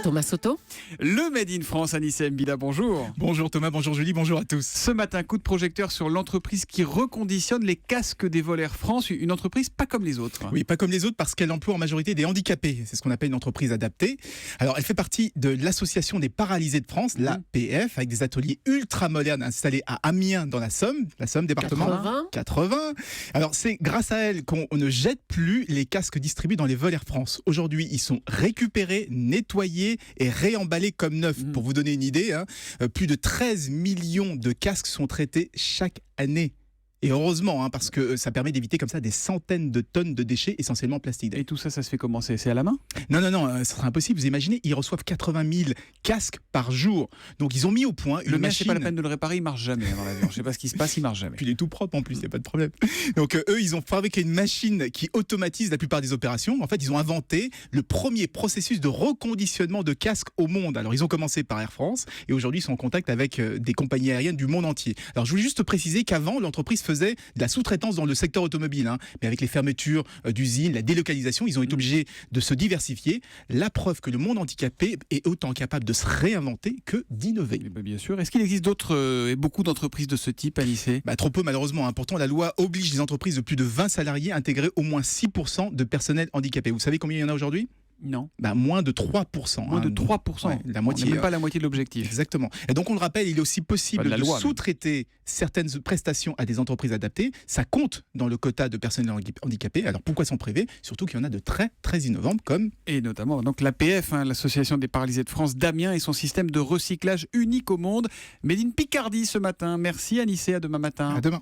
Thomas Soto. Le Made in France, Anissé Mbida, bonjour. Bonjour Thomas, bonjour Julie, bonjour à tous. Ce matin, coup de projecteur sur l'entreprise qui reconditionne les casques des vols Air France, une entreprise pas comme les autres. Oui, pas comme les autres parce qu'elle emploie en majorité des handicapés. C'est ce qu'on appelle une entreprise adaptée. Alors, elle fait partie de l'Association des paralysés de France, l'APF, avec des ateliers ultra modernes installés à Amiens dans la Somme département 80. Alors, c'est grâce à elle qu'on ne jette plus les casques distribués dans les vols Air France. Aujourd'hui, ils sont récupérés, nettoyés et réemballés comme neufs. Pour vous donner une idée, plus de 13 millions de casques sont traités chaque année. Et heureusement, parce que ça permet d'éviter comme ça des centaines de tonnes de déchets, essentiellement plastiques. Et tout ça, ça se fait comment? C'est à la main? Non, ça serait impossible. Vous imaginez, ils reçoivent 80 000 casques par jour. Donc ils ont mis au point une machine. C'est pas la peine de le réparer, il marche jamais dans l'avion. Je sais pas ce qui se passe, il marche jamais. Puis il est tout propre en plus, il n'y a pas de problème. Donc eux, ils ont fabriqué une machine qui automatise la plupart des opérations. En fait, ils ont inventé le premier processus de reconditionnement de casques au monde. Alors ils ont commencé par Air France et aujourd'hui ils sont en contact avec des compagnies aériennes du monde entier. Alors je voulais juste préciser qu'avant, l'entreprise faisait de la sous-traitance dans le secteur automobile. Mais avec les fermetures d'usines, la délocalisation, ils ont été obligés de se diversifier. La preuve que le monde handicapé est autant capable de se réinventer que d'innover. Bien sûr. Est-ce qu'il existe d'autres et beaucoup d'entreprises de ce type, Anissé? Trop peu malheureusement. Pourtant, la loi oblige les entreprises de plus de 20 salariés à intégrer au moins 6% de personnel handicapé. Vous savez combien il y en a aujourd'hui ? Non. Moins de 3%. Moins de 3%. Ouais, la moitié. Même pas la moitié de l'objectif. Exactement. Et donc on le rappelle, il est aussi possible de sous-traiter certaines prestations à des entreprises adaptées. Ça compte dans le quota de personnel handicapé. Alors pourquoi s'en priver? Surtout qu'il y en a de très très innovantes comme... Et notamment donc l'APF, l'Association des paralysés de France d'Amiens et son système de recyclage unique au monde. Made in Picardie ce matin. Merci Anissé, à demain matin. À demain.